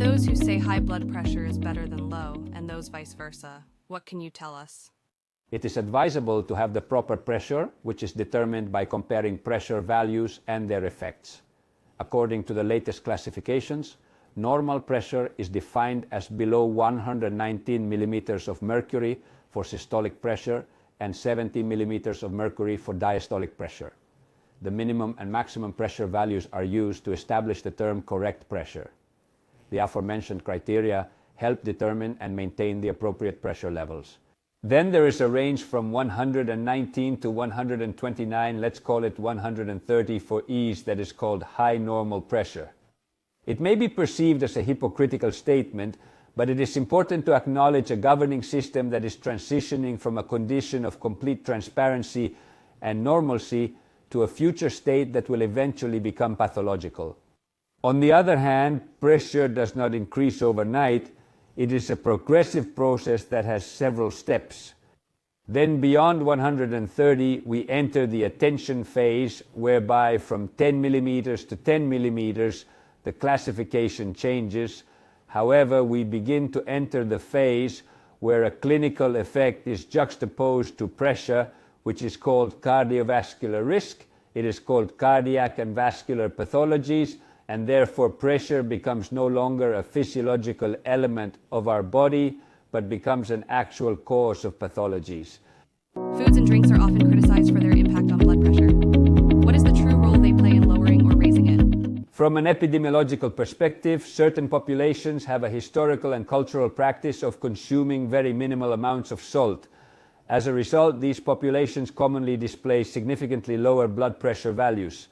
those who say high blood pressure is better than low, and those vice versa, what can you tell us? It is advisable to have the proper pressure, which is determined by comparing pressure values and their effects. According to the latest classifications, normal pressure is defined as below 119 millimeters of mercury for systolic pressure and 70 millimeters of mercury for diastolic pressure. The minimum and maximum pressure values are used to establish the term correct pressure. The aforementioned criteria help determine and maintain the appropriate pressure levels. Then there is a range from 119 to 129, let's call it 130 for ease, that is called high normal pressure. It may be perceived as a hypocritical statement, but it is important to acknowledge a governing system that is transitioning from a condition of complete transparency and normalcy to a future state that will eventually become pathological. On the other hand, pressure does not increase overnight. It is a progressive process that has several steps. Then beyond 130, we enter the attention phase, whereby from 10 millimeters to 10 millimeters, the classification changes. However, we begin to enter the phase where a clinical effect is juxtaposed to pressure, which is called cardiovascular risk. It is called cardiac and vascular pathologies, and therefore pressure becomes no longer a physiological element of our body, but becomes an actual cause of pathologies. Foods and drinks are often criticized for their impact on blood pressure. What is the true role they play in lowering or raising it? From an epidemiological perspective, certain populations have a historical and cultural practice of consuming very minimal amounts of salt. As a result, these populations commonly display significantly lower blood pressure values.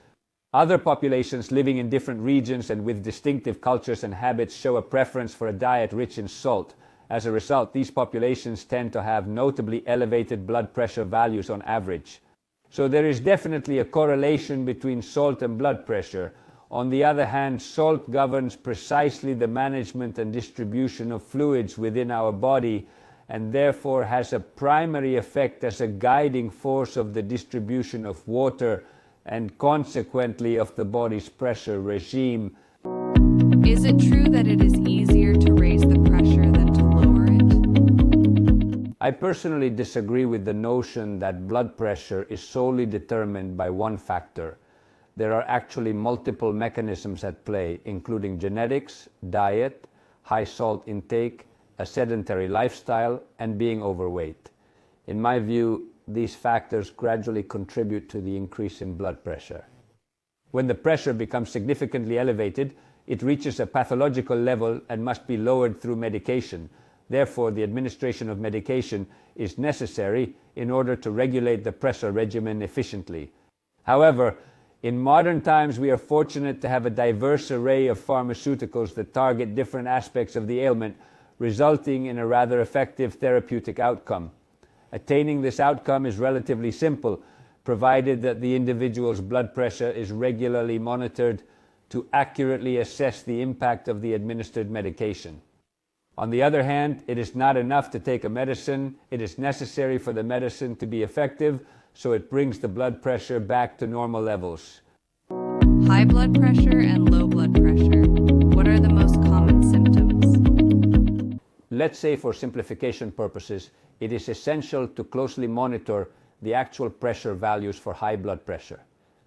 Other populations living in different regions and with distinctive cultures and habits show a preference for a diet rich in salt. As a result, these populations tend to have notably elevated blood pressure values on average. So there is definitely a correlation between salt and blood pressure. On the other hand, salt governs precisely the management and distribution of fluids within our body, and therefore has a primary effect as a guiding force of the distribution of water and consequently of the body's pressure regime. Is it true that it is easier to raise the pressure than to lower it? I personally disagree with the notion that blood pressure is solely determined by one factor. There are actually multiple mechanisms at play, including genetics, diet, high salt intake, a sedentary lifestyle, and being overweight. In my view, these factors gradually contribute to the increase in blood pressure. When the pressure becomes significantly elevated, it reaches a pathological level and must be lowered through medication. Therefore, the administration of medication is necessary in order to regulate the pressure regimen efficiently. However, in modern times, we are fortunate to have a diverse array of pharmaceuticals that target different aspects of the ailment, resulting in a rather effective therapeutic outcome. Attaining this outcome is relatively simple, provided that the individual's blood pressure is regularly monitored to accurately assess the impact of the administered medication. On the other hand, it is not enough to take a medicine. It is necessary for the medicine to be effective, so it brings the blood pressure back to normal levels. High blood pressure and low blood pressure. What are the most common symptoms? Let's say, for simplification purposes, it is essential to closely monitor the actual pressure values for high blood pressure.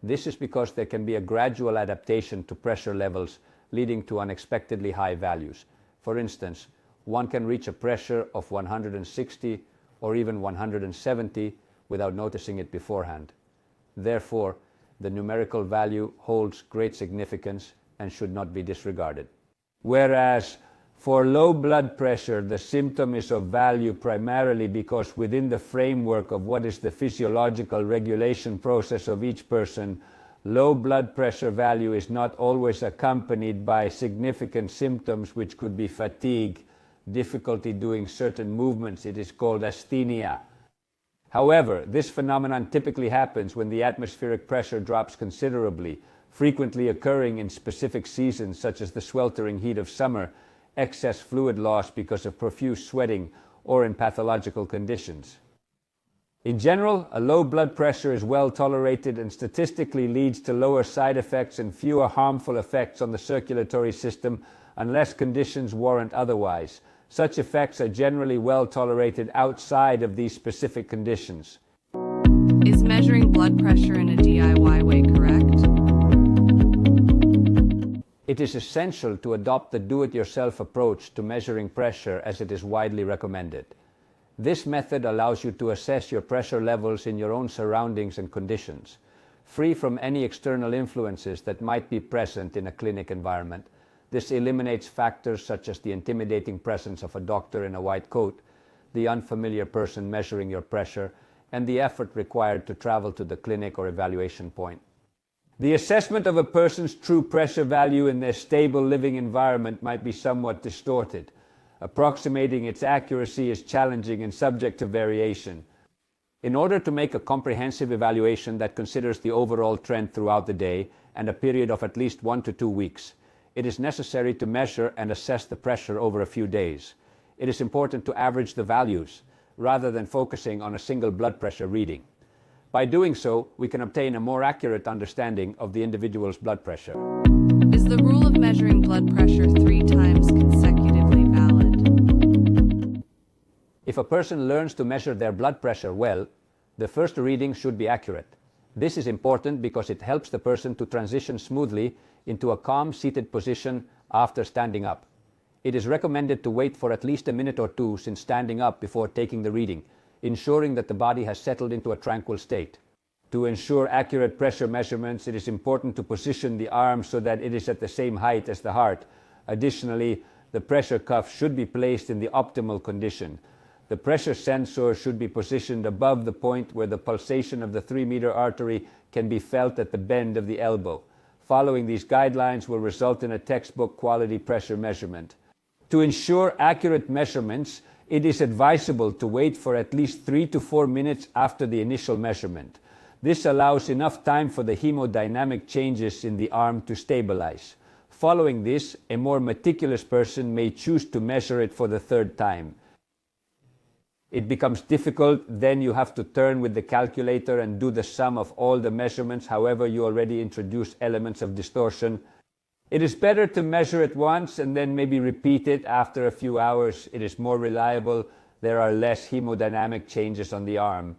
This is because there can be a gradual adaptation to pressure levels, leading to unexpectedly high values. For instance, one can reach a pressure of 160 or even 170 without noticing it beforehand. Therefore, the numerical value holds great significance and should not be disregarded. Whereas for low blood pressure, the symptom is of value primarily because within the framework of what is the physiological regulation process of each person, low blood pressure value is not always accompanied by significant symptoms which could be fatigue, difficulty doing certain movements. It is called asthenia. However, this phenomenon typically happens when the atmospheric pressure drops considerably, frequently occurring in specific seasons such as the sweltering heat of summer, excess fluid loss because of profuse sweating, or in pathological conditions. In general, a low blood pressure is well tolerated and statistically leads to lower side effects and fewer harmful effects on the circulatory system unless conditions warrant otherwise. Such effects are generally well tolerated outside of these specific conditions. Is measuring blood pressure in a DIY way correct? It is essential to adopt the do-it-yourself approach to measuring pressure as it is widely recommended. This method allows you to assess your pressure levels in your own surroundings and conditions, free from any external influences that might be present in a clinic environment. This eliminates factors such as the intimidating presence of a doctor in a white coat, the unfamiliar person measuring your pressure, and the effort required to travel to the clinic or evaluation point. The assessment of a person's true pressure value in their stable living environment might be somewhat distorted. Approximating its accuracy is challenging and subject to variation. In order to make a comprehensive evaluation that considers the overall trend throughout the day and a period of at least 1 to 2 weeks, it is necessary to measure and assess the pressure over a few days. It is important to average the values, rather than focusing on a single blood pressure reading. By doing so, we can obtain a more accurate understanding of the individual's blood pressure. Is the rule of measuring blood pressure 3 times consecutively valid? If a person learns to measure their blood pressure well, the first reading should be accurate. This is important because it helps the person to transition smoothly into a calm seated position after standing up. It is recommended to wait for at least a minute or two since standing up before taking the reading, ensuring that the body has settled into a tranquil state. To ensure accurate pressure measurements, it is important to position the arm so that it is at the same height as the heart. Additionally, the pressure cuff should be placed in the optimal condition. The pressure sensor should be positioned above the point where the pulsation of the 3-meter artery can be felt at the bend of the elbow. Following these guidelines will result in a textbook quality pressure measurement. To ensure accurate measurements, it is advisable to wait for at least 3 to 4 minutes after the initial measurement. This allows enough time for the hemodynamic changes in the arm to stabilize. Following this, a more meticulous person may choose to measure it for the 3rd time. It becomes difficult, then you have to turn with the calculator and do the sum of all the measurements. However, you already introduced elements of distortion. It is better to measure it once and then maybe repeat it after a few hours. It is more reliable. There are less hemodynamic changes on the arm.